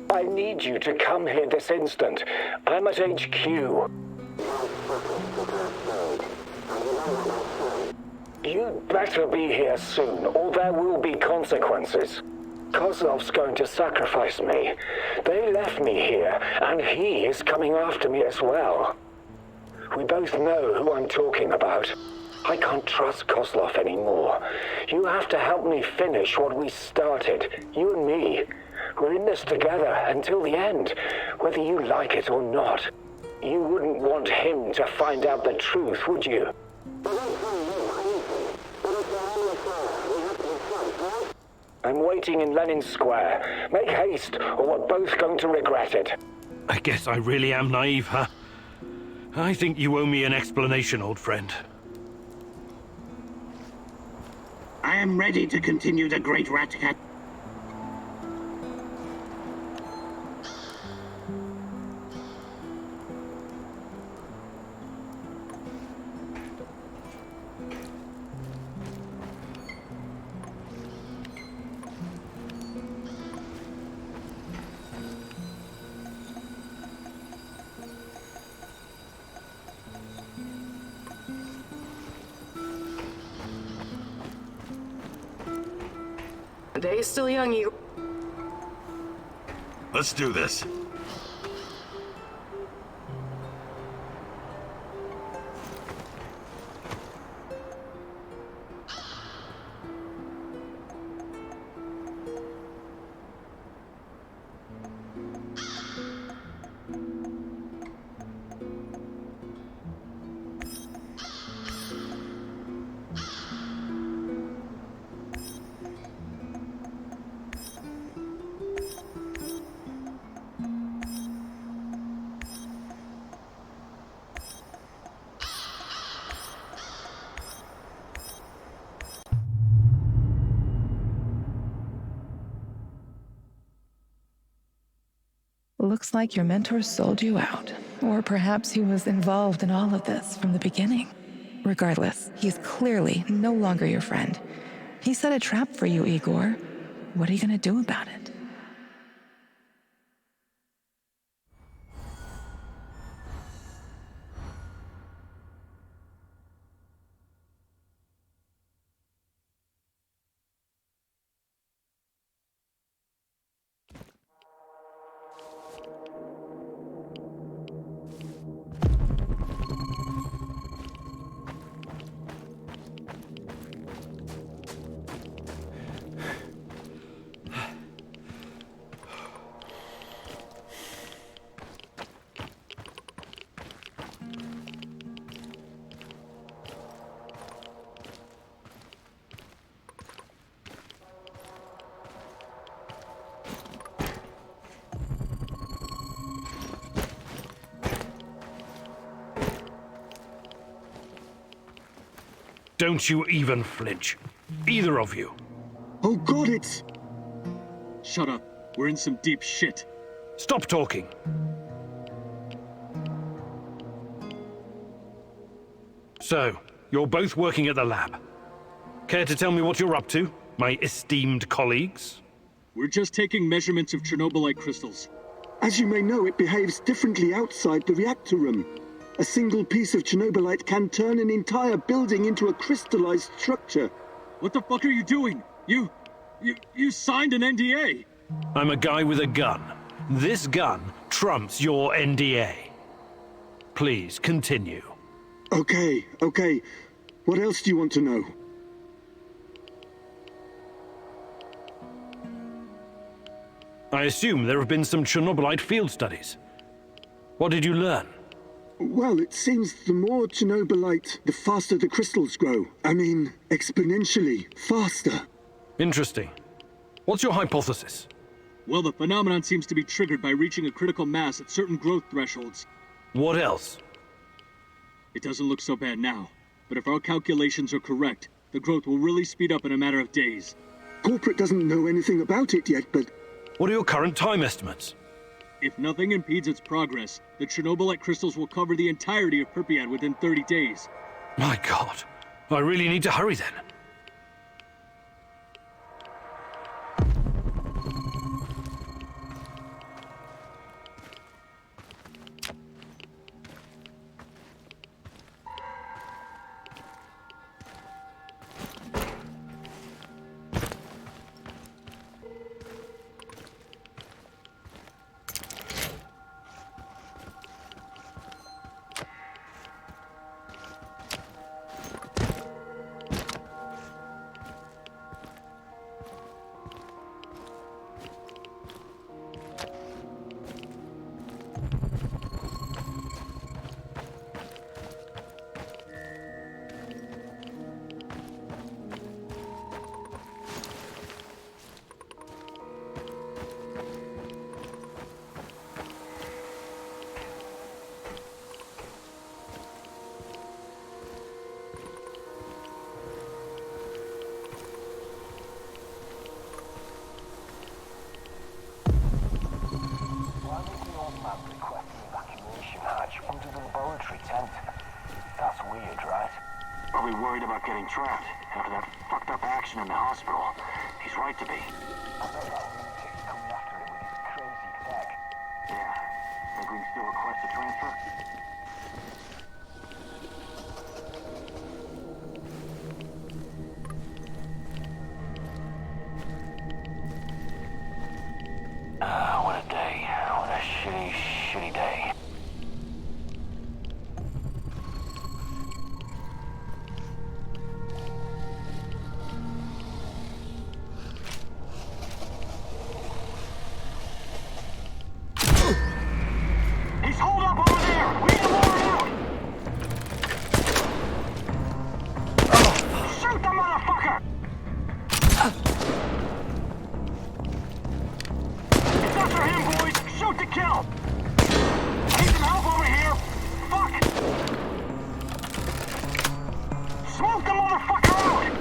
I need you to come here this instant. I'm at HQ. You'd better be here soon, or there will be consequences. Kozlov's going to sacrifice me. They left me here, and he is coming after me as well. We both know who I'm talking about. I can't trust Kozlov anymore. You have to help me finish what we started, you and me. We're in this together until the end, whether you like it or not. You wouldn't want him to find out the truth, would you? I'm waiting in Lenin Square. Make haste, or we're both going to regret it. I guess I really am naive, huh? I think you owe me an explanation, old friend. I am ready to continue the Great Rat Cat. The day is still young, Eagle. Let's do this. Looks like your mentor sold you out. Or perhaps he was involved in all of this from the beginning. Regardless, he's clearly no longer your friend. He set a trap for you, Igor. What are you gonna do about it? Don't you even flinch. Either of you. Oh God, it's... Shut up. We're in some deep shit. Stop talking. So, you're both working at the lab. Care to tell me what you're up to, my esteemed colleagues? We're just taking measurements of Chernobylite crystals. As you may know, it behaves differently outside the reactor room. A single piece of Chernobylite can turn an entire building into a crystallized structure. What the fuck are you doing? You signed an NDA! I'm a guy with a gun. This gun trumps your NDA. Please, continue. Okay. What else do you want to know? I assume there have been some Chernobylite field studies. What did you learn? Well, it seems the more Chernobylite, the faster the crystals grow. I mean, exponentially faster. Interesting. What's your hypothesis? Well, the phenomenon seems to be triggered by reaching a critical mass at certain growth thresholds. What else? It doesn't look so bad now. but if our calculations are correct, the growth will really speed up in a matter of days. Corporate doesn't know anything about it yet, but What are your current time estimates? If nothing impedes its progress, the Chernobylite crystals will cover the entirety of Pripyat within 30 days. My God, I really need to hurry then. That's weird, right? Probably worried about getting trapped after that fucked up action in the hospital. He's right to be. I bet that lunatic's coming after him with his crazy tech. Yeah. Think we can still request a transfer? What a day. What a shitty, shitty day. He's holed up over there! We need to lure him out! Shoot the motherfucker! It's after him, boys! Shoot to kill! I need some help over here! Fuck! Smoke the motherfucker out!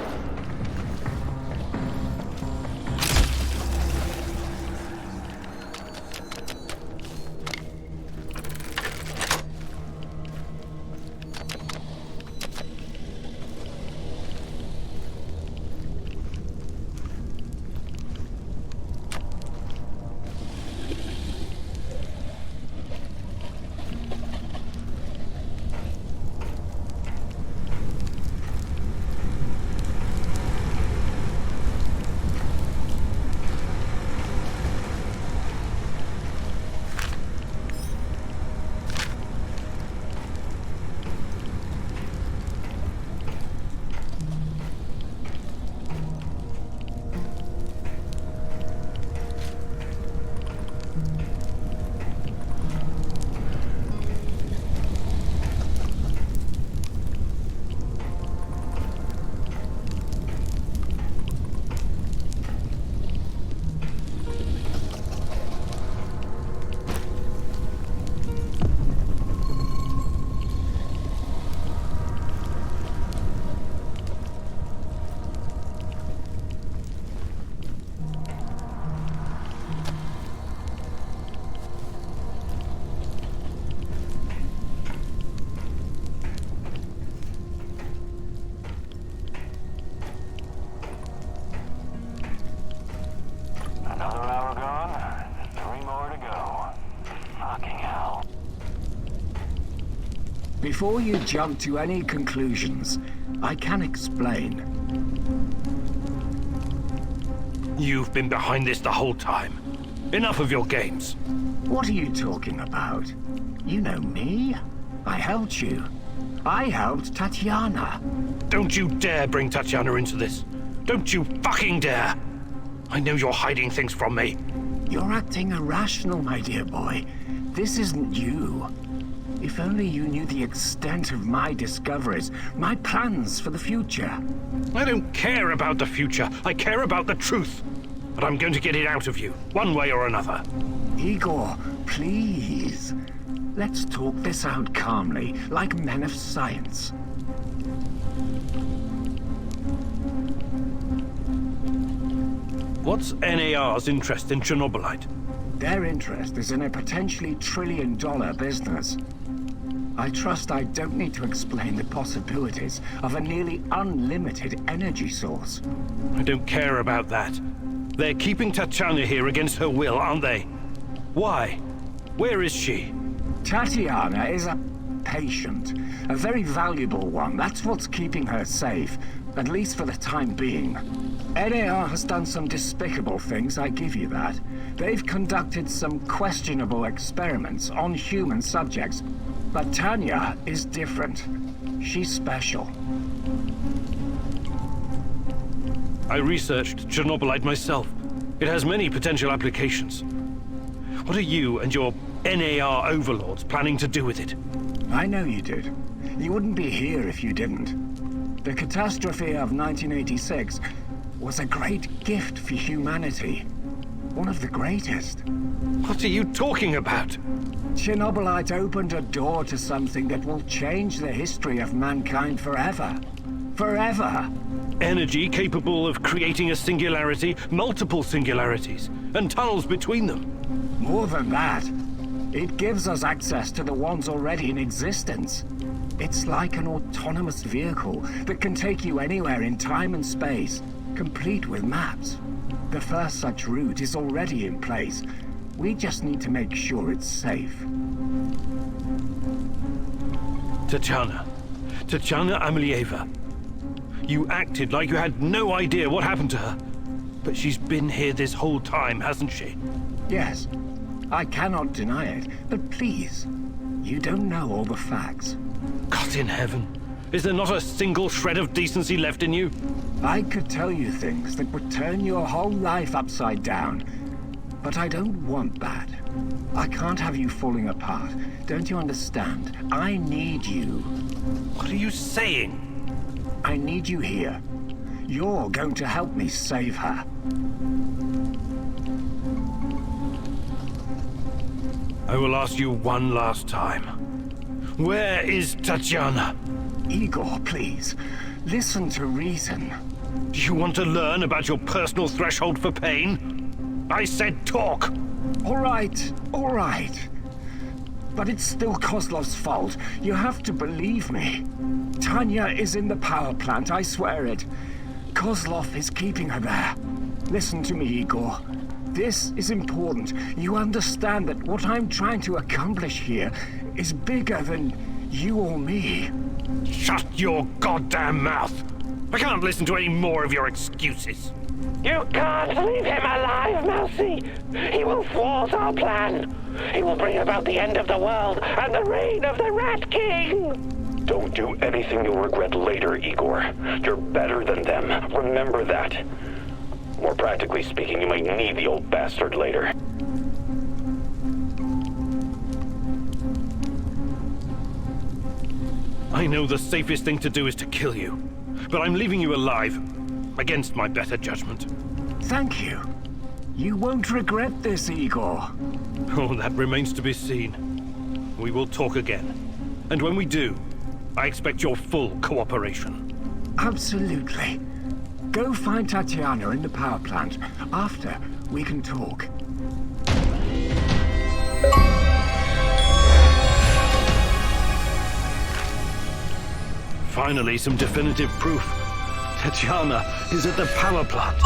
Another hour gone, 3 more to go. Fucking hell. Before you jump to any conclusions, I can explain. You've been behind this the whole time. Enough of your games. What are you talking about? You know me. I helped you. I helped Tatiana. Don't you dare bring Tatiana into this. Don't you fucking dare! I know you're hiding things from me. You're acting irrational, my dear boy. This isn't you. If only you knew the extent of my discoveries, my plans for the future. I don't care about the future. I care about the truth. But I'm going to get it out of you, one way or another. Igor, please. Let's talk this out calmly, like men of science. What's NAR's interest in Chernobylite? Their interest is in a potentially trillion-dollar business. I trust I don't need to explain the possibilities of a nearly unlimited energy source. I don't care about that. They're keeping Tatiana here against her will, aren't they? Why? Where is she? Tatiana is a patient. A very valuable one. That's what's keeping her safe. At least for the time being. NAR has done some despicable things, I give you that. They've conducted some questionable experiments on human subjects. But Tanya is different. She's special. I researched Chernobylite myself. It has many potential applications. What are you and your NAR overlords planning to do with it? I know you did. You wouldn't be here if you didn't. The catastrophe of 1986 was a great gift for humanity. One of the greatest. What are you talking about? Chernobylite opened a door to something that will change the history of mankind forever. Forever! Energy capable of creating a singularity, multiple singularities, and tunnels between them. More than that, it gives us access to the ones already in existence. It's like an autonomous vehicle that can take you anywhere in time and space, complete with maps. The first such route is already in place. We just need to make sure it's safe. Tatiana Amelieva. You acted like you had no idea what happened to her. But she's been here this whole time, hasn't she? Yes, I cannot deny it, but please, you don't know all the facts. God in heaven, is there not a single shred of decency left in you? I could tell you things that would turn your whole life upside down, but I don't want that. I can't have you falling apart. Don't you understand? I need you. What are you saying? I need you here. You're going to help me save her. I will ask you one last time. Where is Tatiana? Igor, please. Listen to reason. Do you want to learn about your personal threshold for pain? I said talk! All right. But it's still Kozlov's fault. You have to believe me. Tanya is in the power plant, I swear it. Kozlov is keeping her there. Listen to me, Igor. This is important. You understand that what I'm trying to accomplish here is bigger than you or me. Shut your goddamn mouth! I can't listen to any more of your excuses. You can't leave him alive, Mousy! He will thwart our plan! He will bring about the end of the world and the reign of the Rat King! Don't do anything you'll regret later, Igor. You're better than them. Remember that. More practically speaking, you might need the old bastard later. I know the safest thing to do is to kill you. But I'm leaving you alive, against my better judgment. Thank you. You won't regret this, Igor. Oh, that remains to be seen. We will talk again. And when we do, I expect your full cooperation. Absolutely. Go find Tatiana in the power plant. After, we can talk. Finally, some definitive proof. Tatiana is at the power plant.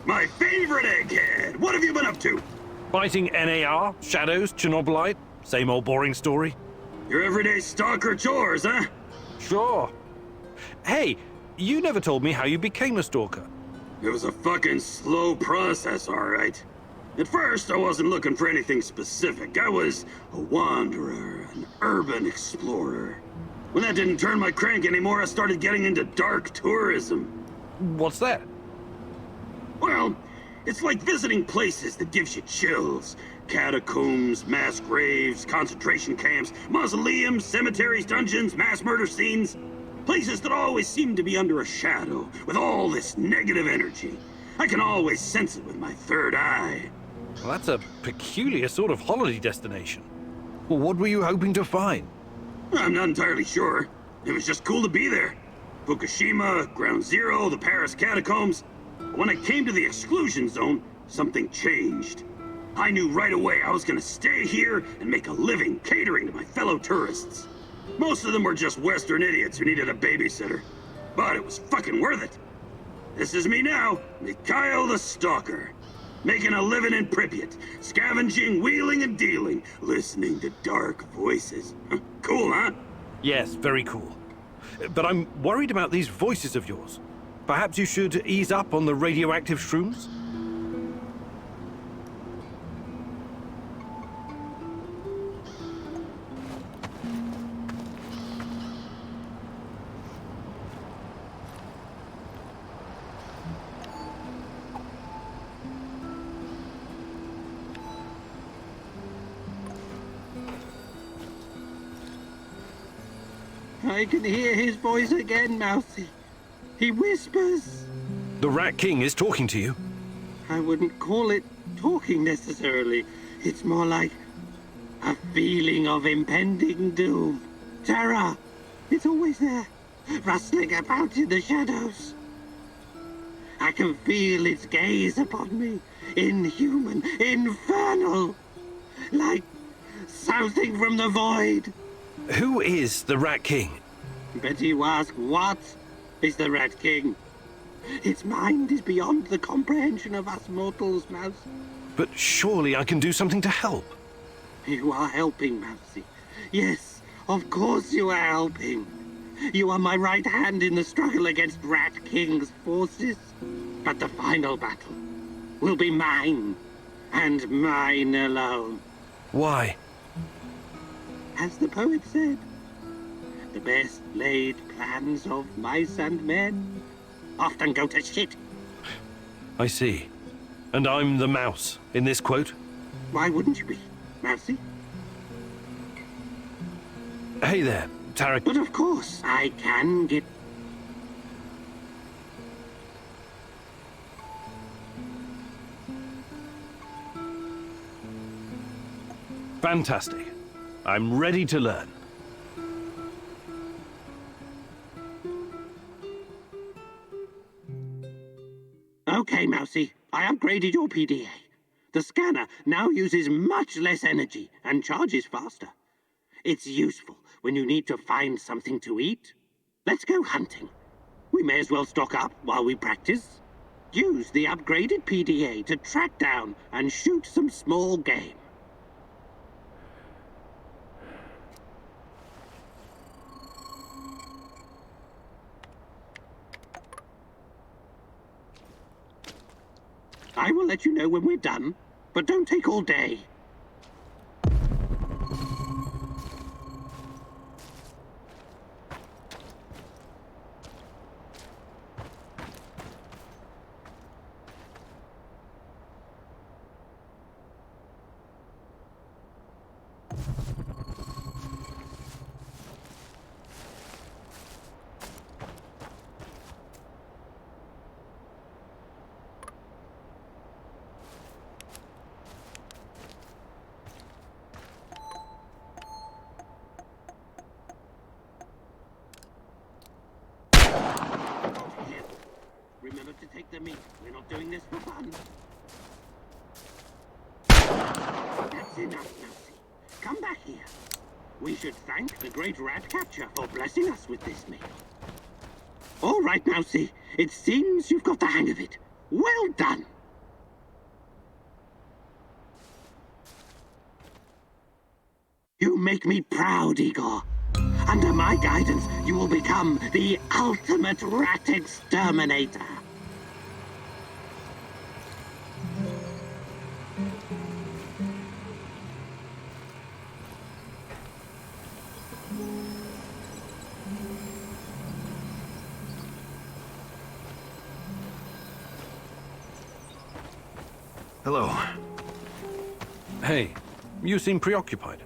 My favorite egghead! What have you been up to? Fighting NAR, shadows, Chernobylite, same old boring story. Your everyday stalker chores, huh? Sure. Hey, you never told me how you became a stalker. It was a fucking slow process, alright. At first, I wasn't looking for anything specific. I was a wanderer, an urban explorer. When that didn't turn my crank anymore, I started getting into dark tourism. What's that? Well, it's like visiting places that gives you chills. Catacombs, mass graves, concentration camps, mausoleums, cemeteries, dungeons, mass murder scenes. Places that always seem to be under a shadow, with all this negative energy. I can always sense it with my third eye. Well, that's a peculiar sort of holiday destination. Well, what were you hoping to find? I'm not entirely sure. It was just cool to be there. Fukushima, Ground Zero, the Paris catacombs. When I came to the exclusion zone, something changed. I knew right away I was gonna stay here and make a living catering to my fellow tourists. Most of them were just Western idiots who needed a babysitter. But it was fucking worth it. This is me now, Mikhail the Stalker. Making a living in Pripyat, scavenging, wheeling and dealing, listening to dark voices. Cool, huh? Yes, very cool. But I'm worried about these voices of yours. Perhaps you should ease up on the radioactive shrooms? I can hear his voice again, Mousy. He whispers. The Rat King is talking to you. I wouldn't call it talking necessarily. It's more like a feeling of impending doom. Terror. It's always there, rustling about in the shadows. I can feel its gaze upon me. Inhuman, infernal. Like something from the void. Who is the Rat King? Bet you ask, what is the Rat King? Its mind is beyond the comprehension of us mortals, Mouse. But surely I can do something to help. You are helping, Mousy. Yes, of course you are helping. You are my right hand in the struggle against Rat King's forces. But the final battle will be mine, and mine alone. Why? As the poet said, the best laid plans of mice and men often go to shit. I see. And I'm the mouse in this quote? Why wouldn't you be, Mousy? Hey there, Tarek. But of course, I can get... Fantastic. I'm ready to learn. Okay, Mousy, I upgraded your PDA. The scanner now uses much less energy and charges faster. It's useful when you need to find something to eat. Let's go hunting. We may as well stock up while we practice. Use the upgraded PDA to track down and shoot some small game. I will let you know when we're done, but don't take all day. Remember to take the meat. We're not doing this for fun. That's enough, Mousy. Come back here. We should thank the great rat catcher for blessing us with this meal. All right, Mousy. It seems you've got the hang of it. Well done. make me proud, Igor. Under my guidance, you will become the ultimate rat exterminator. Hello. Hey, you seem preoccupied.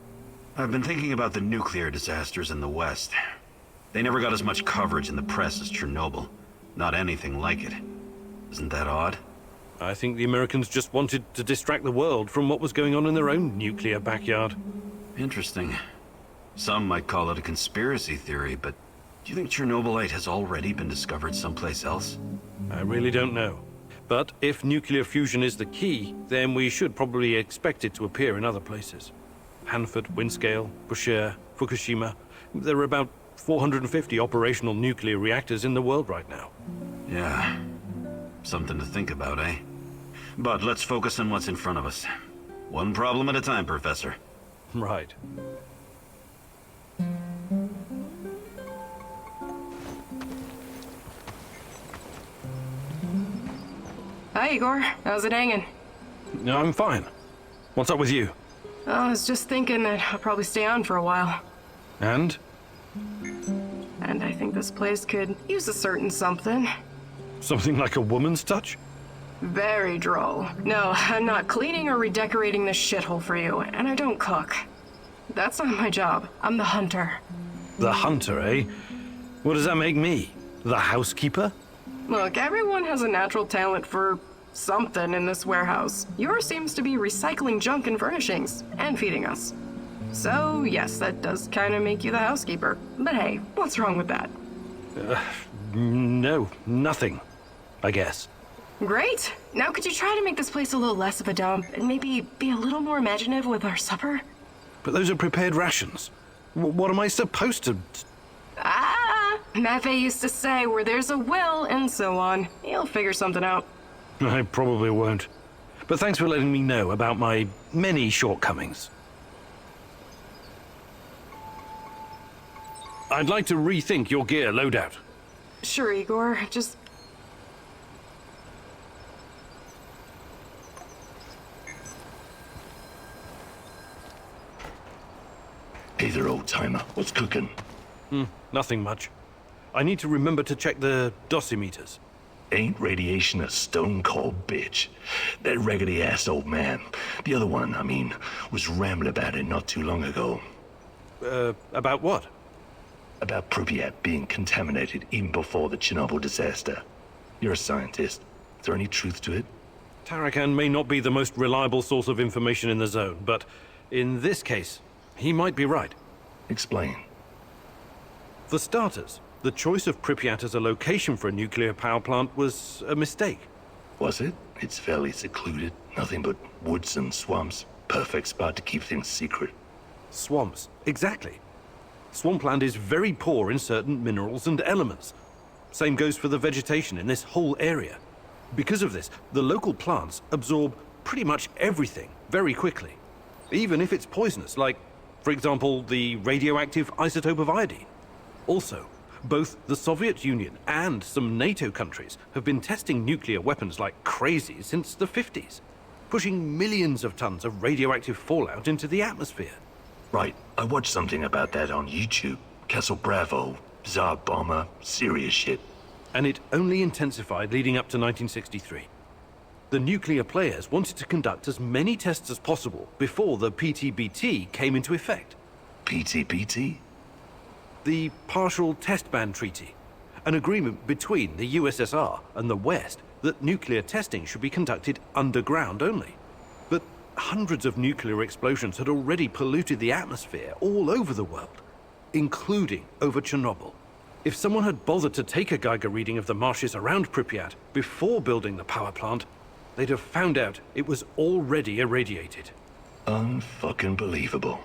I've been thinking about the nuclear disasters in the West. They never got as much coverage in the press as Chernobyl. Not anything like it. Isn't that odd? I think the Americans just wanted to distract the world from what was going on in their own nuclear backyard. Interesting. Some might call it a conspiracy theory, but do you think Chernobylite has already been discovered someplace else? I really don't know. But if nuclear fusion is the key, then we should probably expect it to appear in other places. Hanford, Windscale, Bushehr, Fukushima. There are about 450 operational nuclear reactors in the world right now. Yeah. Something to think about, eh? But let's focus on what's in front of us. One problem at a time, Professor. Right. Hi, Igor. How's it hanging? No, I'm fine. What's up with you? I was just thinking that I'll probably stay on for a while. And? And I think this place could use a certain something. Something like a woman's touch? Very droll. No, I'm not cleaning or redecorating this shithole for you, and I don't cook. That's not my job. I'm the hunter. The hunter, eh? What does that make me? The housekeeper? Look, everyone has a natural talent for something in this warehouse. Yours seems to be recycling junk and furnishings, and feeding us. So, yes, that does kind of make you the housekeeper. But hey, what's wrong with that? No, nothing, I guess. Great! Now could you try to make this place a little less of a dump, and maybe be a little more imaginative with our supper? But those are prepared rations. What am I supposed to... Maffei used to say, where there's a will, and so on. You'll figure something out. I probably won't. But thanks for letting me know about my many shortcomings. I'd like to rethink your gear loadout. Sure, Igor. Just... Hey there, old-timer. What's cooking? Nothing much. I need to remember to check the dosimeters. Ain't radiation a stone-cold bitch? That raggedy-ass old man, the other one, I mean, was rambling about it not too long ago. About what? About Pripyat being contaminated even before the Chernobyl disaster. You're a scientist. Is there any truth to it? Tarakan may not be the most reliable source of information in the zone, but in this case, he might be right. Explain. For starters, the choice of Pripyat as a location for a nuclear power plant was a mistake. Was it? It's fairly secluded. Nothing but woods and swamps. Perfect spot to keep things secret. Swamps, exactly. Swampland is very poor in certain minerals and elements. Same goes for the vegetation in this whole area. Because of this, the local plants absorb pretty much everything very quickly. Even if it's poisonous, like, for example, the radioactive isotope of iodine. Also, both the Soviet Union and some NATO countries have been testing nuclear weapons like crazy since the 50s, pushing millions of tons of radioactive fallout into the atmosphere. Right, I watched something about that on YouTube. Castle Bravo, Tsar Bomber, serious shit. And it only intensified leading up to 1963. The nuclear players wanted to conduct as many tests as possible before the PTBT came into effect. PTBT? The Partial Test Ban Treaty, an agreement between the USSR and the West that nuclear testing should be conducted underground only. But hundreds of nuclear explosions had already polluted the atmosphere all over the world, including over Chernobyl. If someone had bothered to take a Geiger reading of the marshes around Pripyat before building the power plant, they'd have found out it was already irradiated. Unfucking believable.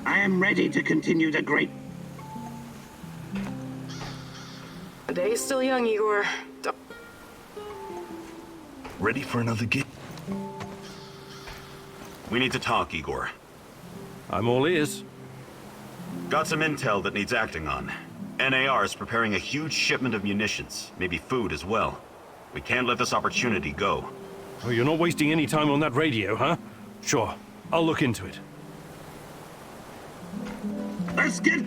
I am ready to continue the great... The day's still young, Igor. Ready for another gig? We need to talk, Igor. I'm all ears. Got some intel that needs acting on. NAR is preparing a huge shipment of munitions, maybe food as well. We can't let this opportunity go. Oh, you're not wasting any time on that radio, huh? Sure, I'll look into it. Let's get...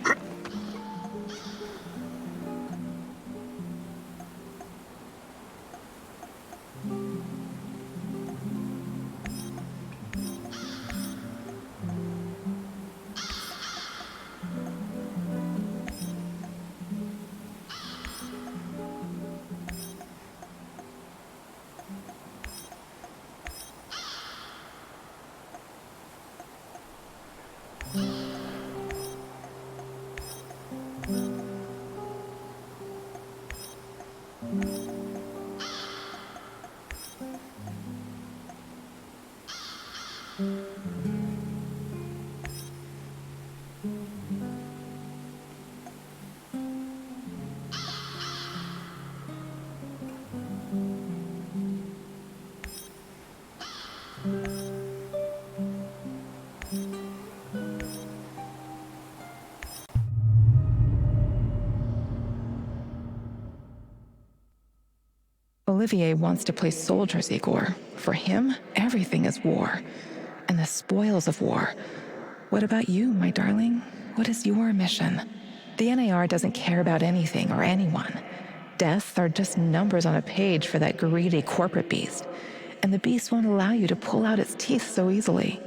Olivier wants to play soldiers, Igor. For him, everything is war. And the spoils of war. What about you, my darling? What is your mission? The NAR doesn't care about anything or anyone. Deaths are just numbers on a page for that greedy corporate beast. And the beast won't allow you to pull out its teeth so easily.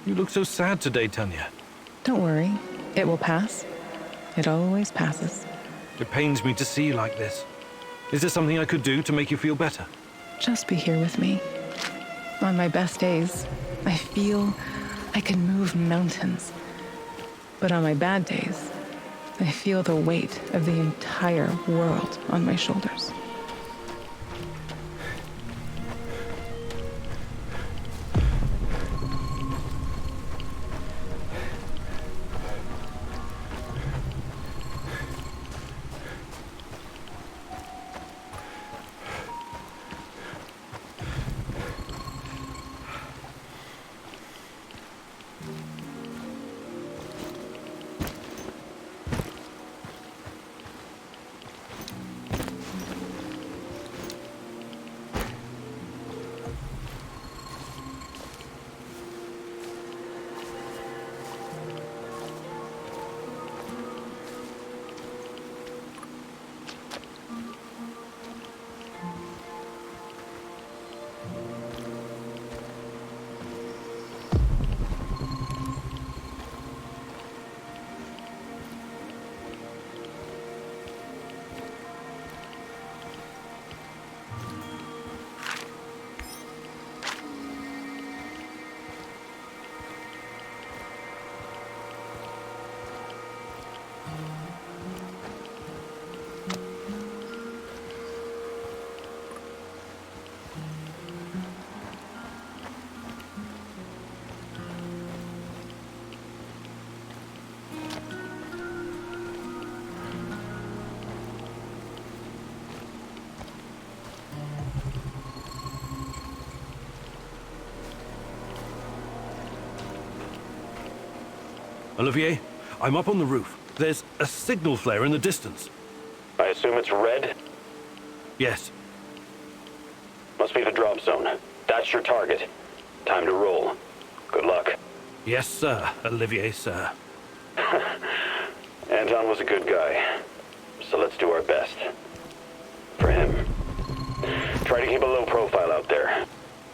You look so sad today, Tanya. Don't worry, it will pass. It always passes. It pains me to see you like this. Is there something I could do to make you feel better? Just be here with me. On my best days, I feel I can move mountains. But on my bad days, I feel the weight of the entire world on my shoulders. Olivier, I'm up on the roof. There's a signal flare in the distance. I assume it's red? Yes. Must be the drop zone. That's your target. Time to roll. Good luck. Yes, sir, Olivier, sir. Anton was a good guy. So let's do our best. For him. Try to keep a low profile out there.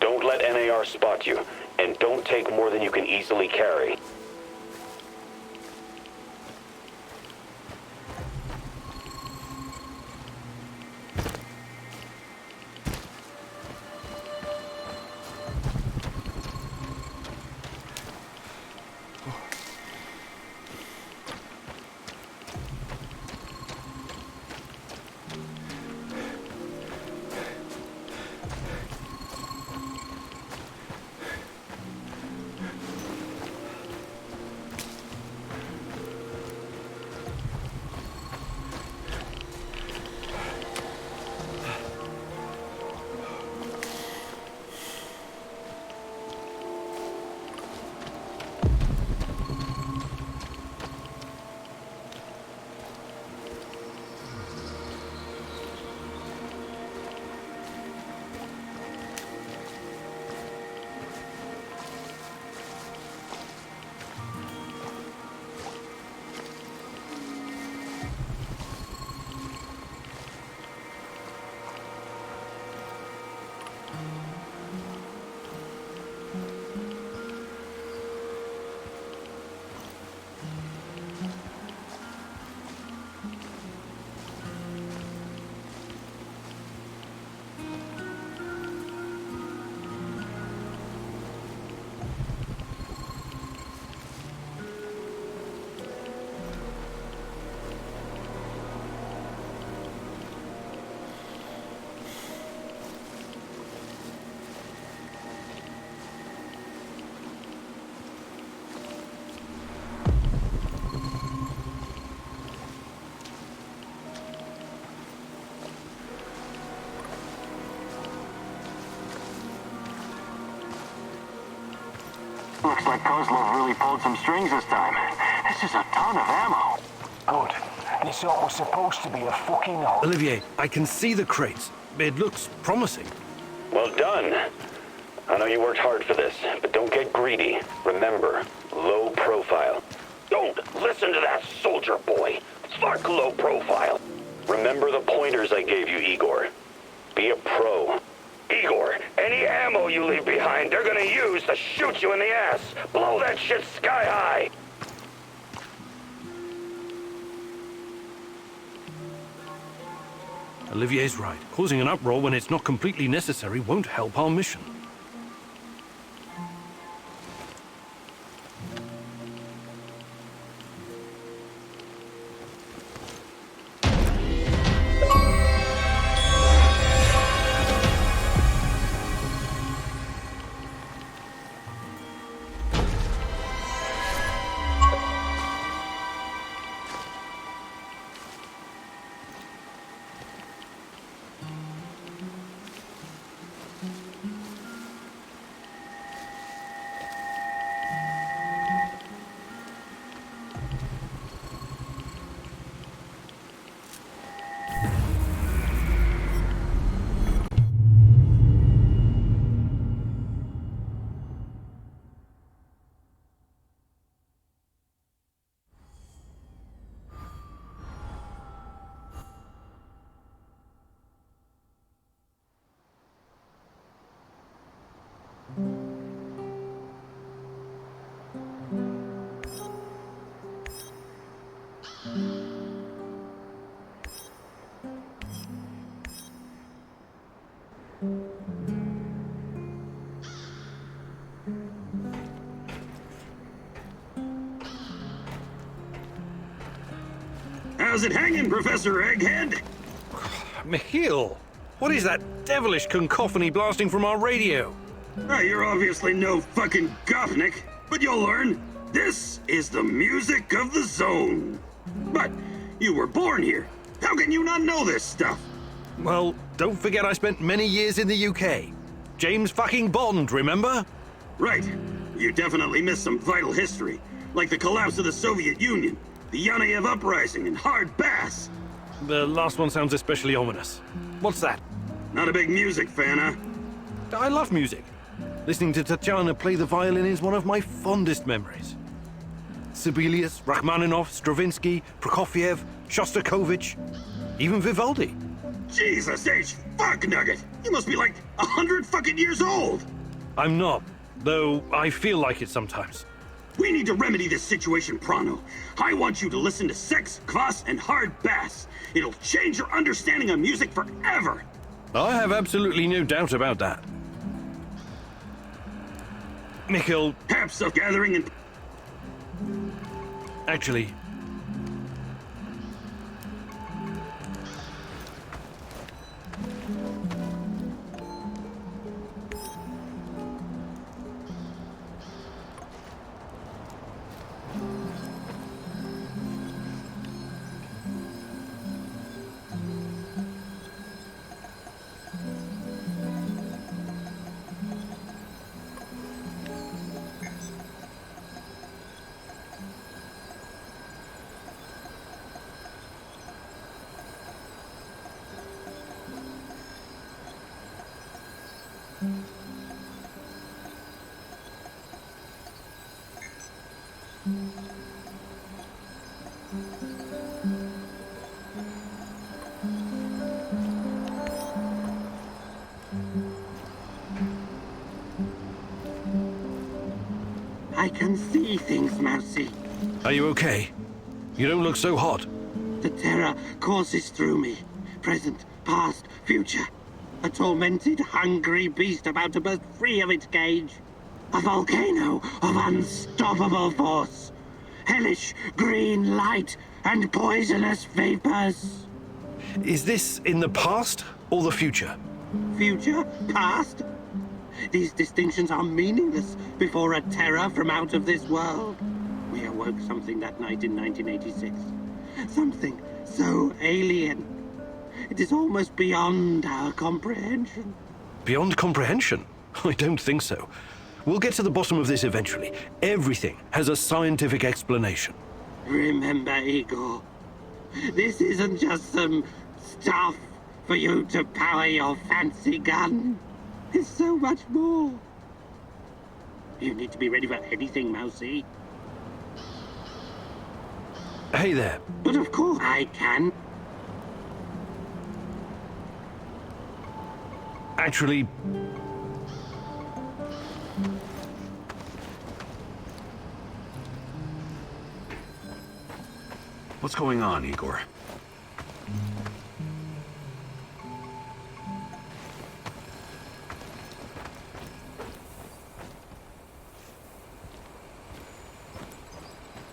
Don't let NAR spot you. And don't take more than you can easily carry. Looks like Kozlov really pulled some strings this time. This is a ton of ammo. Good. This lot was supposed to be a fucking hole. Olivier, I can see the crates. It looks promising. Well done. I know you worked hard for this, but don't get greedy. Remember, low profile. Don't listen to that soldier boy. Fuck low profile. Remember the pointers I gave you, Igor. Be a pro. Igor, any ammo you leave behind, they're gonna use to shoot you in the ass. Blow that shit sky high. Olivier's right. Causing an uproar when it's not completely necessary won't help our mission. How's it hanging, Professor Egghead? Michiel, what is that devilish cacophony blasting from our radio? You're obviously no fucking Gopnik, but you'll learn. This is the music of the zone. But you were born here. How can you not know this stuff? Well, don't forget I spent many years in the UK. James fucking Bond, remember? Right. You definitely missed some vital history, like the collapse of the Soviet Union, the Yanayev Uprising, and hard bass. The last one sounds especially ominous. What's that? Not a big music fan, huh? I love music. Listening to Tatiana play the violin is one of my fondest memories. Sibelius, Rachmaninoff, Stravinsky, Prokofiev, Shostakovich, even Vivaldi. Jesus H. Fuck Nugget! You must be like 100 fucking years old! I'm not, though I feel like it sometimes. We need to remedy this situation pronto. I want you to listen to sex, kvass, and hard bass. It'll change your understanding of music forever. I have absolutely no doubt about that. Michiel... Perhaps a gathering and... Actually... I can see things, Mousy. Are you okay? You don't look so hot. The terror courses through me. Present, past, future. A tormented, hungry beast about to burst free of its cage. A volcano of unstoppable force. Hellish green light and poisonous vapors. Is this in the past or the future? Future? Past? These distinctions are meaningless before a terror from out of this world. We awoke something that night in 1986. Something so alien. It is almost beyond our comprehension. Beyond comprehension? I don't think so. We'll get to the bottom of this eventually. Everything has a scientific explanation. Remember, Igor, This isn't just some stuff for you to power your fancy gun. There's so much more. You need to be ready for anything, Mousy. Hey there. But of course I can. Actually, What's going on, Igor?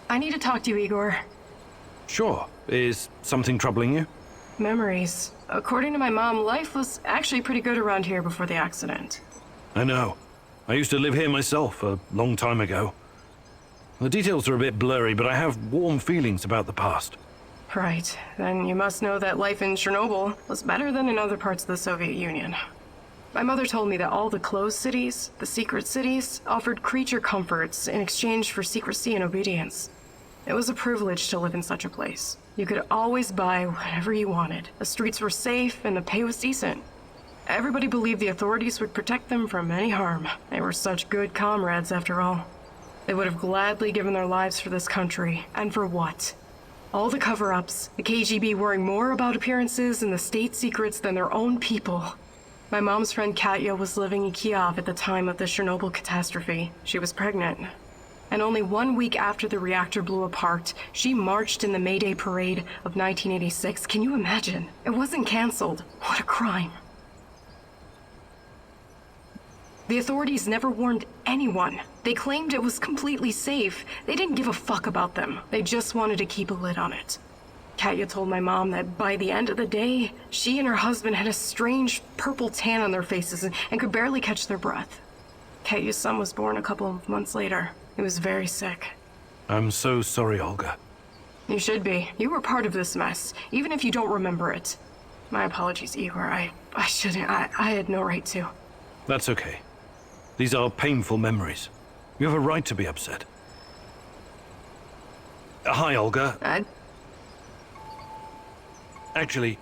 I need to talk to you, Igor. sure. Is something troubling you? Memories. According to my mom, life was actually pretty good around here before the accident. I know. I used to live here myself a long time ago. The details are a bit blurry, but I have warm feelings about the past. Right. Then you must know that life in Chernobyl was better than in other parts of the Soviet Union. My mother told me that all the closed cities, the secret cities, offered creature comforts in exchange for secrecy and obedience. It was a privilege to live in such a place. You could always buy whatever you wanted. The streets were safe and the pay was decent. Everybody believed the authorities would protect them from any harm. They were such good comrades after all. They would have gladly given their lives for this country. And for what? All the cover-ups, the KGB worrying more about appearances and the state secrets than their own people. My mom's friend Katya was living in Kiev at the time of the Chernobyl catastrophe. She was pregnant. And only 1 week after the reactor blew apart, she marched in the May Day parade of 1986. Can you imagine? It wasn't canceled. What a crime. The authorities never warned anyone. They claimed it was completely safe. They didn't give a fuck about them. They just wanted to keep a lid on it. Katya told my mom that by the end of the day, she and her husband had a strange purple tan on their faces and could barely catch their breath. Katya's son was born a couple of months later. He was very sick. I'm so sorry, Olga. You should be. You were part of this mess, even if you don't remember it. My apologies, Igor. I shouldn't. I had no right to. That's okay. These are painful memories. You have a right to be upset. Hi, Olga. Actually...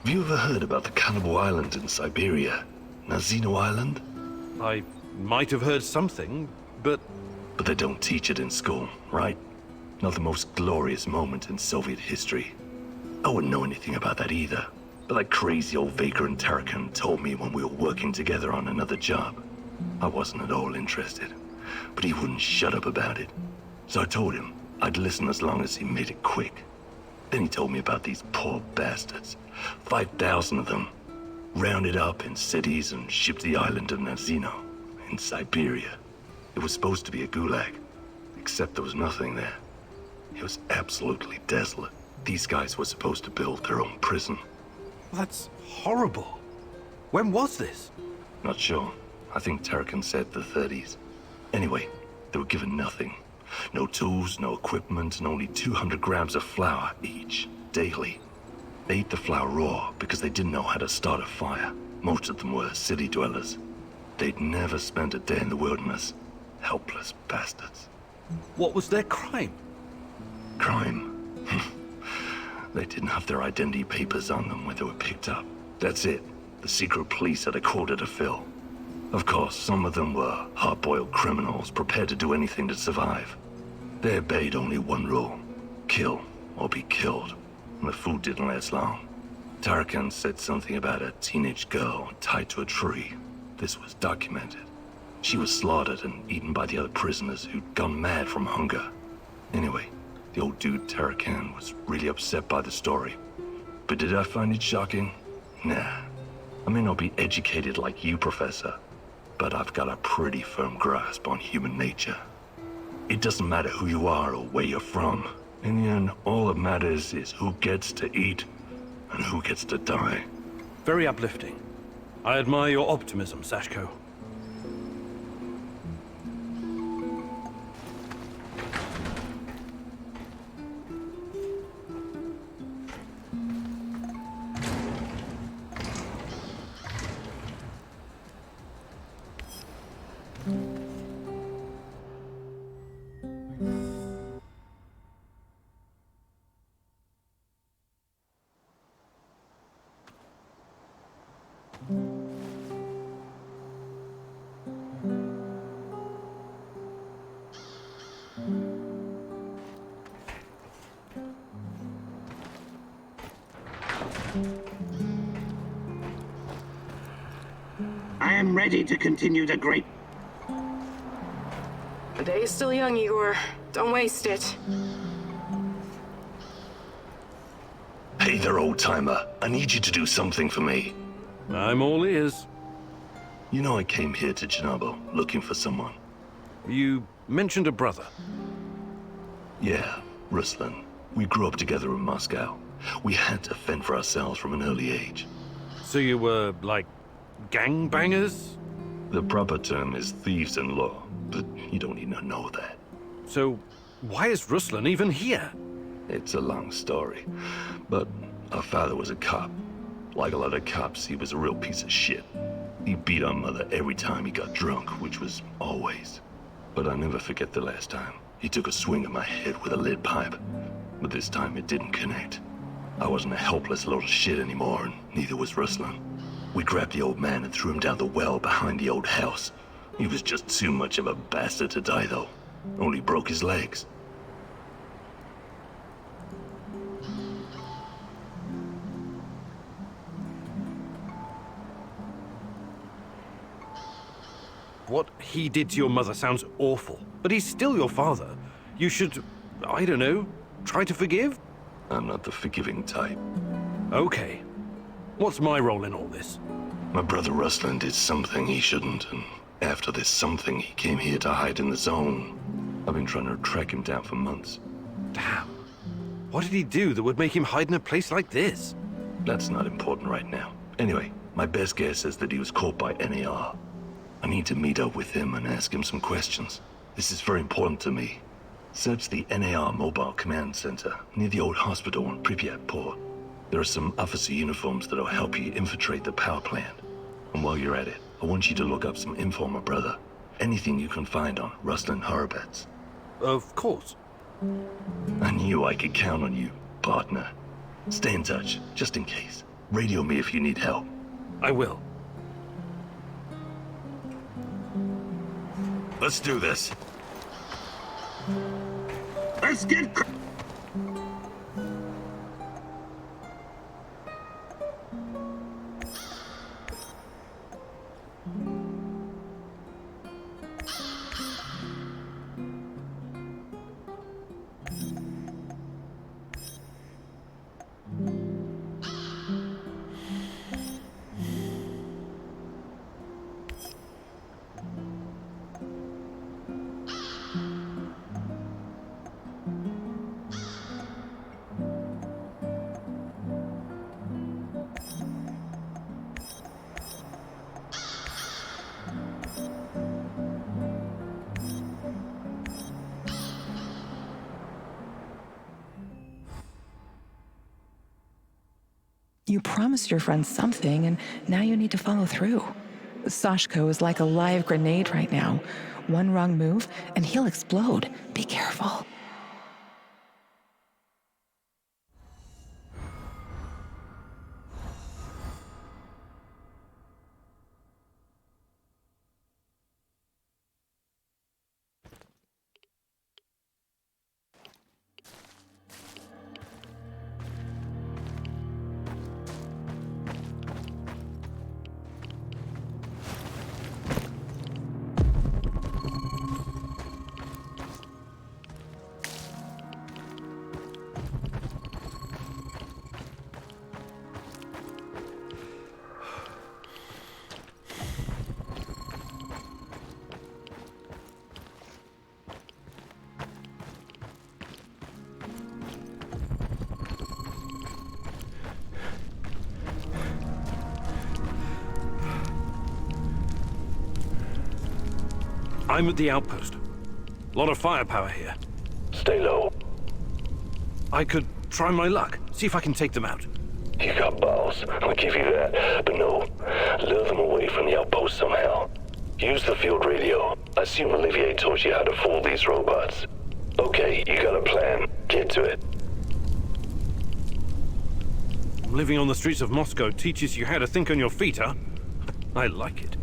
Have you ever heard about the Cannibal Island in Siberia? Nazino Island? I might have heard something, but... But they don't teach it in school, right? Not the most glorious moment in Soviet history. I wouldn't know anything about that either. But that crazy old Vaker and Tarakan told me when we were working together on another job. I wasn't at all interested, but he wouldn't shut up about it. So I told him I'd listen as long as he made it quick. Then he told me about these poor bastards. 5,000 of them, rounded up in cities and shipped to the island of Nazino, in Siberia. It was supposed to be a gulag, except there was nothing there. It was absolutely desolate. These guys were supposed to build their own prison. That's horrible. When was this? Not sure. I think Tarakan said the 30s. Anyway, they were given nothing. No tools, no equipment, and only 200 grams of flour each, daily. They ate the flour raw because they didn't know how to start a fire. Most of them were city dwellers. They'd never spent a day in the wilderness. Helpless bastards. What was their crime? Crime? They didn't have their identity papers on them when they were picked up. That's it. The secret police had a quota to fill. Of course, some of them were hard-boiled criminals prepared to do anything to survive. They obeyed only one rule: kill or be killed. And the food didn't last long. Tarakan said something about a teenage girl tied to a tree. This was documented. She was slaughtered and eaten by the other prisoners who'd gone mad from hunger. Anyway, the old dude Tarakan was really upset by the story. But did I find it shocking? Nah. I may not be educated like you, Professor, but I've got a pretty firm grasp on human nature. It doesn't matter who you are or where you're from. In the end, all that matters is who gets to eat and who gets to die. Very uplifting. I admire your optimism, Sashko. I am ready to continue the great... The day is still young, Igor. Don't waste it. Hey there, old-timer. I need you to do something for me. I'm all ears. You know I came here to Chernobyl looking for someone. You mentioned a brother. Yeah, Ruslan. We grew up together in Moscow. We had to fend for ourselves from an early age. So you were, like, gangbangers? The proper term is thieves in law, but you don't need to know that. So why is Ruslan even here? It's a long story, but our father was a cop. Like a lot of cops, he was a real piece of shit. He beat our mother every time he got drunk, which was always. But I'll never forget the last time. He took a swing at my head with a lead pipe, but this time it didn't connect. I wasn't a helpless little shit anymore, and neither was Ruslan. We grabbed the old man and threw him down the well behind the old house. He was just too much of a bastard to die, though. Only broke his legs. What he did to your mother sounds awful, but he's still your father. You should, I don't know, try to forgive? I'm not the forgiving type. Okay. What's my role in all this? My brother Ruslan did something he shouldn't, and after this something, he came here to hide in the zone. I've been trying to track him down for months. Damn. What did he do that would make him hide in a place like this? That's not important right now. Anyway, my best guess is that he was caught by NAR. I need to meet up with him and ask him some questions. This is very important to me. Search the NAR Mobile Command Center near the old hospital in Pripyat Port. There are some officer uniforms that'll help you infiltrate the power plant. And while you're at it, I want you to look up some info on my brother. Anything you can find on Ruslan Horobets. Of course. I knew I could count on you, partner. Stay in touch, just in case. Radio me if you need help. I will. Let's do this. Let's get... You promised your friend something, and now you need to follow through. Sashko is like a live grenade right now. One wrong move, and he'll explode. Be careful. I'm at the outpost. A lot of firepower here. Stay low. I could try my luck, see if I can take them out. You got balls, I'll give you that. But no, lure them away from the outpost somehow. Use the field radio. I assume Olivier taught you how to fool these robots. Okay, you got a plan. Get to it. Living on the streets of Moscow teaches you how to think on your feet, huh? I like it.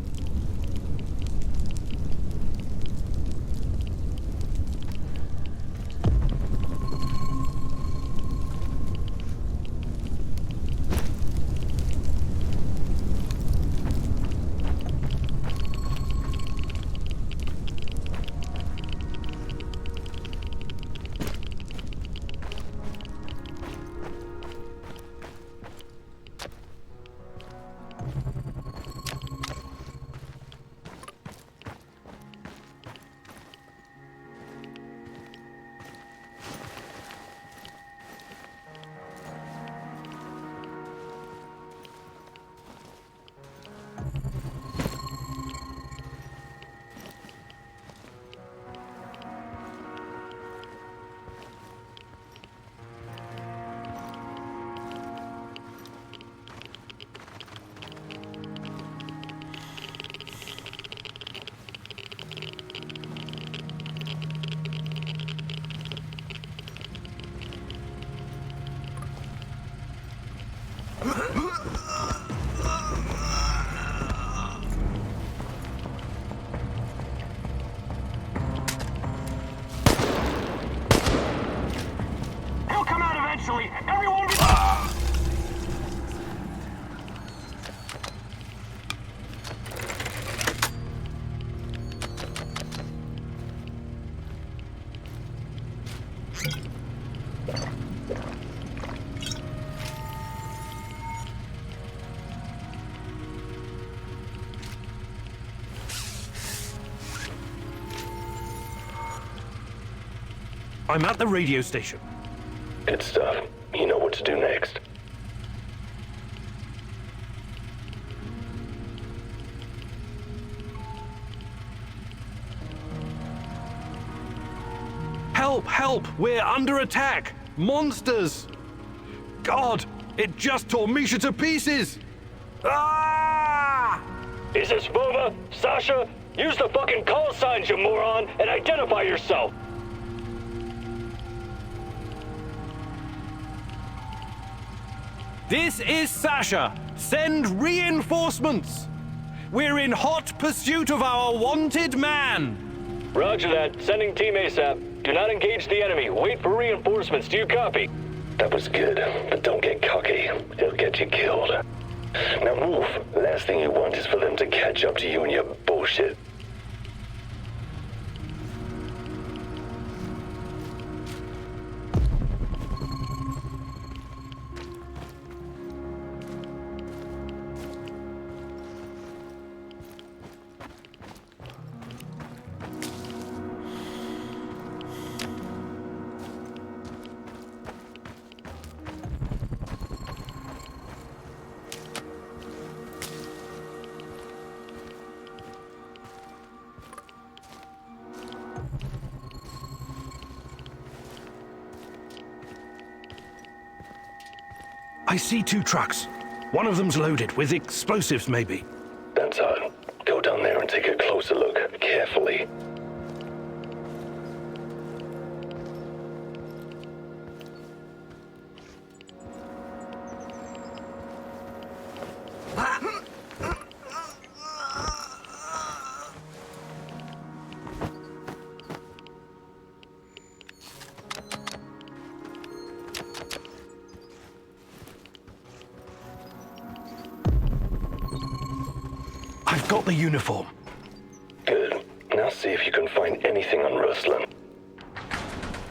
I'm at the radio station. Good stuff. You know what to do next. Help! Help! We're under attack! Monsters! God! It just tore Misha to pieces! Ah! Is this Vova? Sasha? Use the fucking call signs, you moron, and identify yourself! This is Sasha! Send reinforcements! We're in hot pursuit of our wanted man! Roger that. Sending team ASAP. Do not engage the enemy. Wait for reinforcements. Do you copy? That was good, but don't get cocky. He'll get you killed. Now move. Last thing you want is for them to catch up to you and your bullshit. I see 2 trucks. One of them's loaded with explosives, maybe. That's hard. Go down there and take a closer look. Carefully. I've got the uniform. Good. Now see if you can find anything on Ruslan.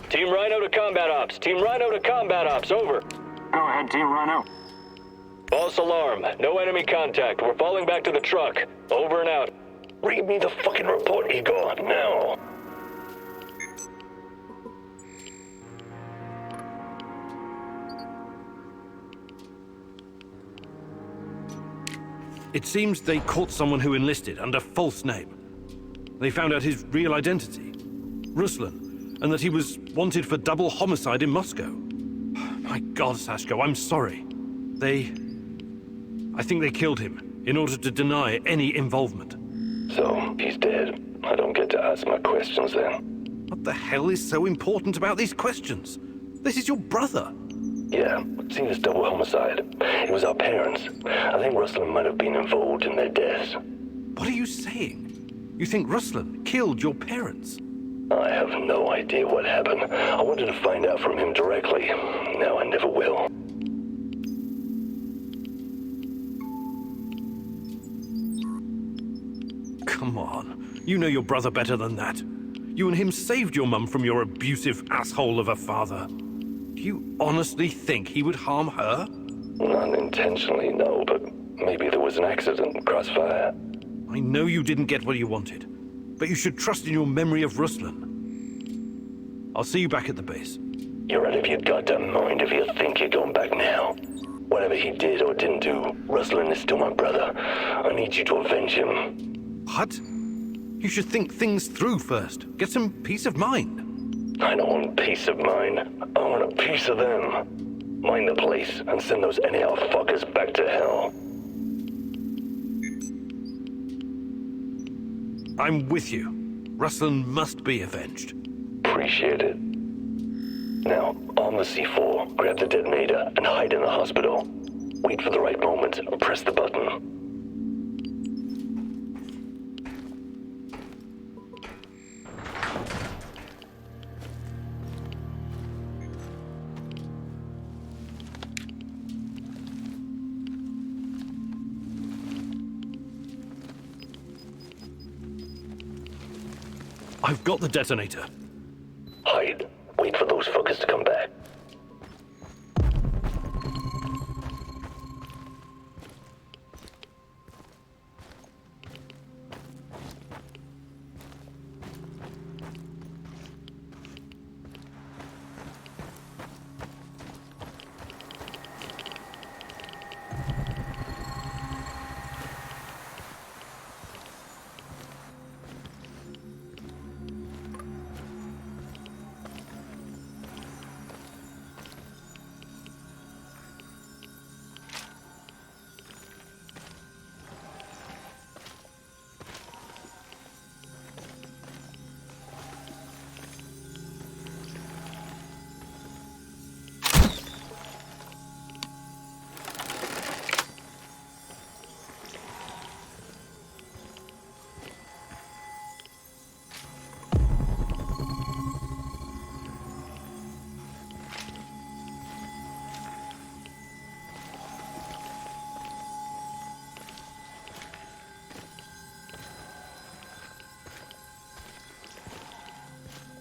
Team Rhino to combat ops. Team Rhino to combat ops. Over. Go ahead, Team Rhino. False alarm. No enemy contact. We're falling back to the truck. Over and out. Read me the fucking report, Igor. Now. It seems they caught someone who enlisted under false name. They found out his real identity, Ruslan, and that he was wanted for double homicide in Moscow. My God, Sashko, I'm sorry. I think they killed him in order to deny any involvement. So, he's dead. I don't get to ask my questions then. What the hell is so important about these questions? This is your brother. Yeah, seen as double homicide. It was our parents. I think Ruslan might have been involved in their deaths. What are you saying? You think Ruslan killed your parents? I have no idea what happened. I wanted to find out from him directly. Now I never will. Come on. You know your brother better than that. You and him saved your mum from your abusive asshole of a father. Do you honestly think he would harm her? Not intentionally, no, but maybe there was an accident, crossfire. I know you didn't get what you wanted, but you should trust in your memory of Ruslan. I'll see you back at the base. You're out of your goddamn mind if you think you're going back now. Whatever he did or didn't do, Ruslan is still my brother. I need you to avenge him. What? You should think things through first. Get some peace of mind. I don't want peace of mind. I want a piece of them. Mind the place and send those NAL fuckers back to hell. I'm with you. Ruslan must be avenged. Appreciate it. Now, arm the C4, grab the detonator, and hide in the hospital. Wait for the right moment and press the button. I've got the detonator. Hide. Wait for those fuckers to come back.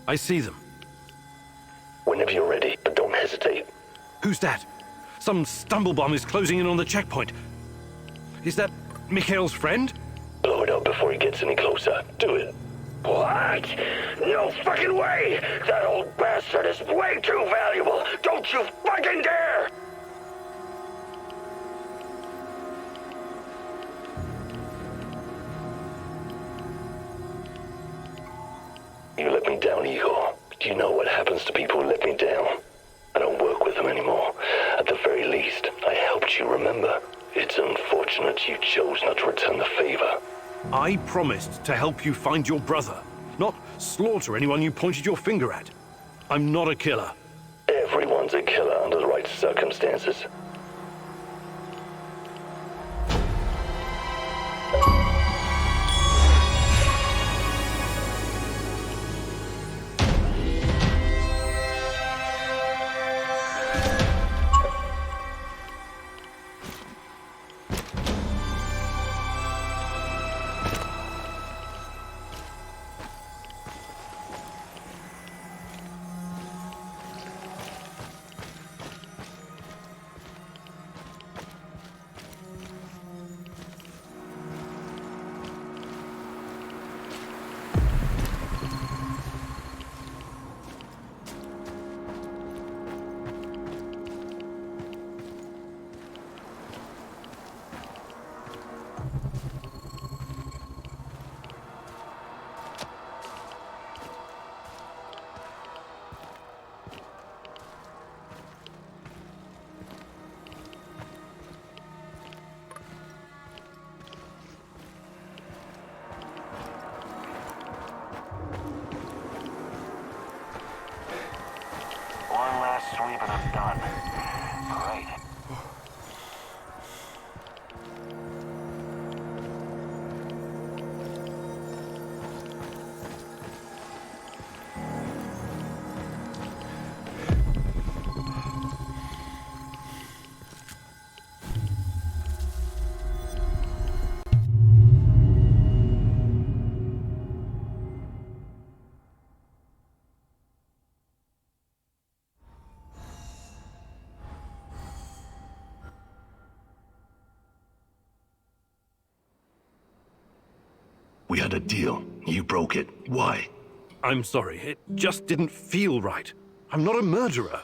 I see them. Whenever you're ready, but don't hesitate. Who's that? Some stumblebomb is closing in on the checkpoint. Is that Mikhail's friend? Blow it up before he gets any closer. Do it. What? No fucking way! That old bastard is way too valuable! Don't you fucking dare! You let me down, Igor. Do you know what happens to people who let me down? I don't work with them anymore. At the very least, I helped you, remember? It's unfortunate you chose not to return the favor. I promised to help you find your brother, not slaughter anyone you pointed your finger at. I'm not a killer. Everyone's a killer under the right circumstances. One last sweep and I'm done. Great. We had a deal. You broke it. Why? I'm sorry, it just didn't feel right. I'm not a murderer.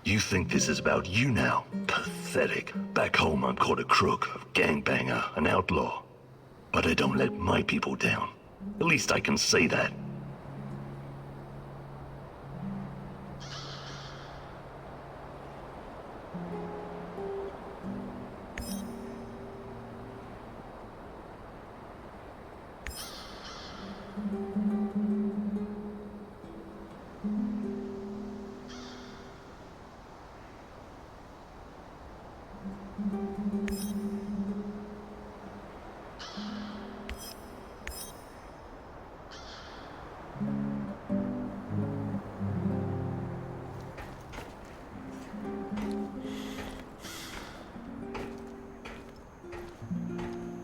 You think this is about you now? Pathetic. Back home I'm called a crook, a gangbanger, an outlaw. But I don't let my people down. At least I can say that.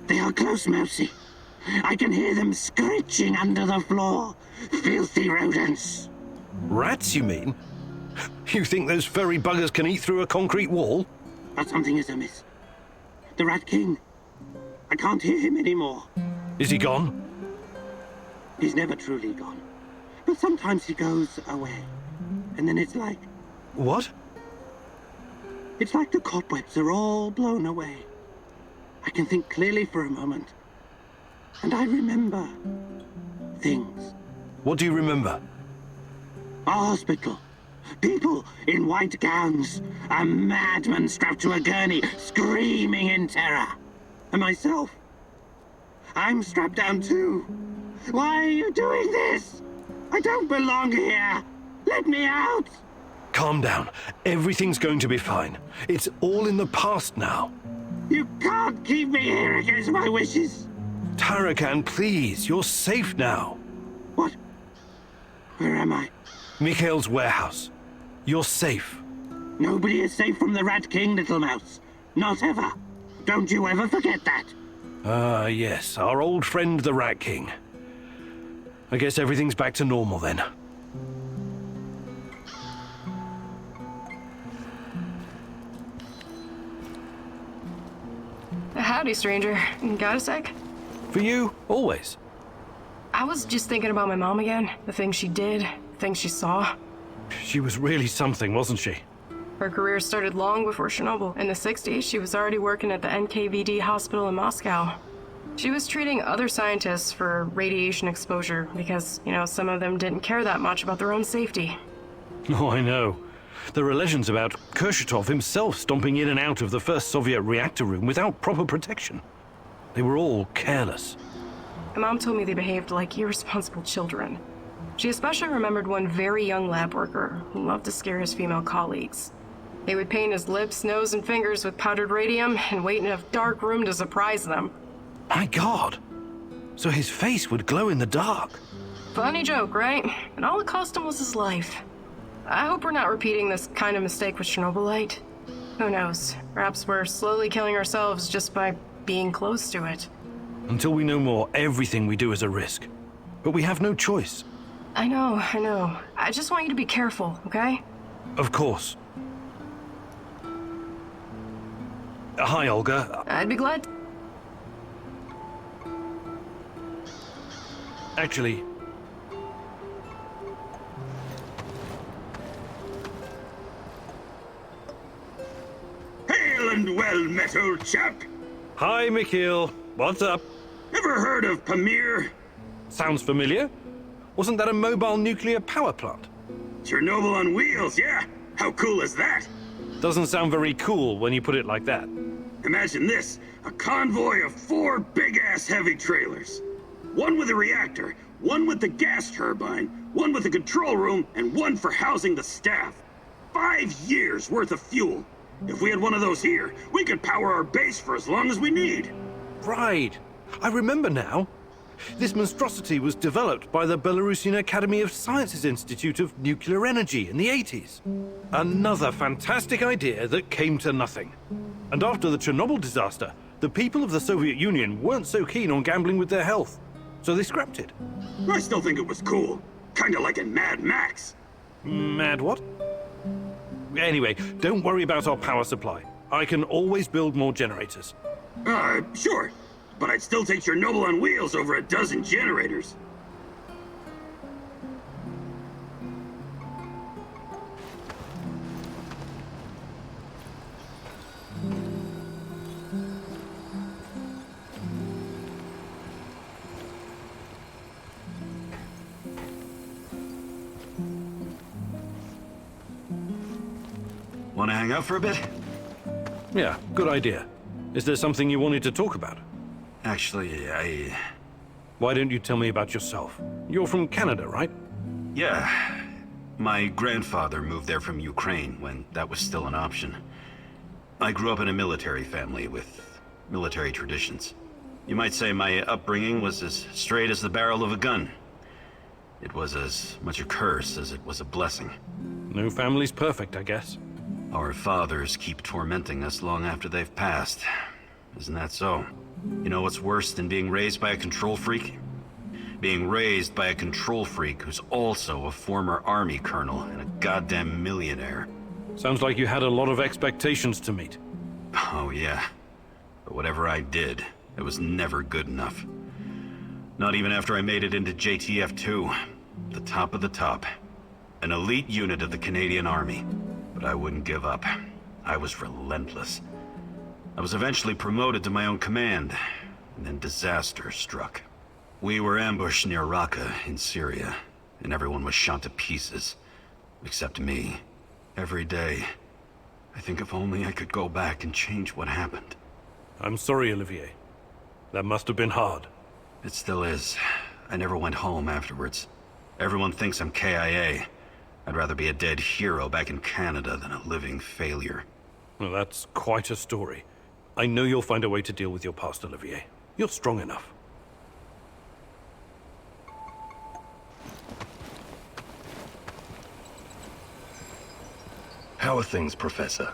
They are close, Mousy. I can hear them screeching under the floor. Filthy rodents. Rats, you mean? You think those furry buggers can eat through a concrete wall? But something is amiss. The Rat King. I can't hear him anymore. Is he gone? He's never truly gone. But sometimes he goes away. And then it's like... What? It's like the cobwebs are all blown away. I can think clearly for a moment. And I remember things. What do you remember? A hospital. People in white gowns. A madman strapped to a gurney, screaming in terror. And myself. I'm strapped down too. Why are you doing this? I don't belong here. Let me out. Calm down. Everything's going to be fine. It's all in the past now. You can't keep me here against my wishes. Tarakan, please. You're safe now. What? Where am I? Mikhail's warehouse. You're safe. Nobody is safe from the Rat King, little mouse. Not ever. Don't you ever forget that. Ah, yes. Our old friend, the Rat King. I guess everything's back to normal then. Howdy, stranger. Got a sec? For you, always. I was just thinking about my mom again. The things she did, the things she saw. She was really something, wasn't she? Her career started long before Chernobyl. In the 60s, she was already working at the NKVD hospital in Moscow. She was treating other scientists for radiation exposure because, some of them didn't care that much about their own safety. Oh, I know. There are legends about Kurchatov himself stomping in and out of the first Soviet reactor room without proper protection. They were all careless. My mom told me they behaved like irresponsible children. She especially remembered one very young lab worker who loved to scare his female colleagues. They would paint his lips, nose, and fingers with powdered radium and wait in a dark room to surprise them. My God! So his face would glow in the dark. Funny joke, right? And all it cost him was his life. I hope we're not repeating this kind of mistake with Chernobylite. Who knows? Perhaps we're slowly killing ourselves just by being close to it. Until we know more, everything we do is a risk. But we have no choice. I know. I just want you to be careful, okay? Of course. Hi, Olga. I'd be glad. Actually... Hail and well met, old chap! Hi, Mikhail. What's up? Ever heard of Pamir? Sounds familiar. Wasn't that a mobile nuclear power plant? Chernobyl on wheels, yeah? How cool is that? Doesn't sound very cool when you put it like that. Imagine this, a convoy of 4 big-ass heavy trailers. One with a reactor, one with the gas turbine, one with the control room, and one for housing the staff. 5 years worth of fuel. If we had one of those here, we could power our base for as long as we need. Right. I remember now. This monstrosity was developed by the Belarusian Academy of Sciences Institute of Nuclear Energy in the 80s. Another fantastic idea that came to nothing. And after the Chernobyl disaster, the people of the Soviet Union weren't so keen on gambling with their health, so they scrapped it. I still think it was cool. Kinda like in Mad Max. Mad what? Anyway, don't worry about our power supply. I can always build more generators. Sure. But I'd still take Chernobyl on wheels over a dozen generators. Want to hang out for a bit? Yeah, good idea. Is there something you wanted to talk about? Actually, Why don't you tell me about yourself? You're from Canada, right? Yeah. My grandfather moved there from Ukraine when that was still an option. I grew up in a military family with military traditions. You might say my upbringing was as straight as the barrel of a gun. It was as much a curse as it was a blessing. No family's perfect, I guess. Our fathers keep tormenting us long after they've passed. Isn't that so? You know what's worse than being raised by a control freak? Being raised by a control freak who's also a former army colonel and a goddamn millionaire. Sounds like you had a lot of expectations to meet. Oh yeah. But whatever I did, it was never good enough. Not even after I made it into JTF-2. The top of the top. An elite unit of the Canadian Army. But I wouldn't give up. I was relentless. I was eventually promoted to my own command, and then disaster struck. We were ambushed near Raqqa in Syria, and everyone was shot to pieces. Except me. Every day. I think if only I could go back and change what happened. I'm sorry, Olivier. That must have been hard. It still is. I never went home afterwards. Everyone thinks I'm KIA. I'd rather be a dead hero back in Canada than a living failure. Well, that's quite a story. I know you'll find a way to deal with your past, Olivier. You're strong enough. How are things, Professor?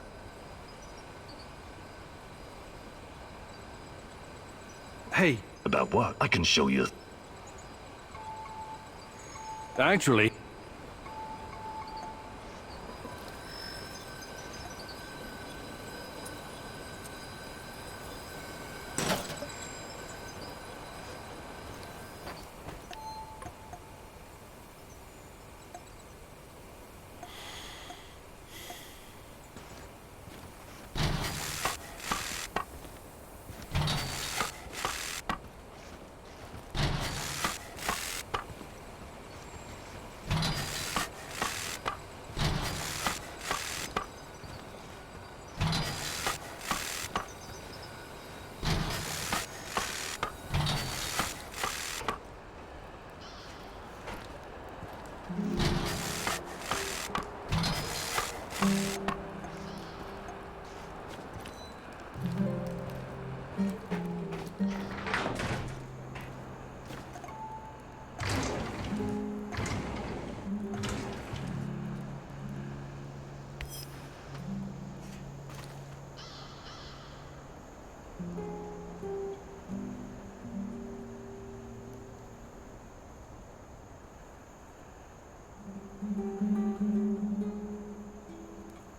Hey. About what? I can show you. Actually,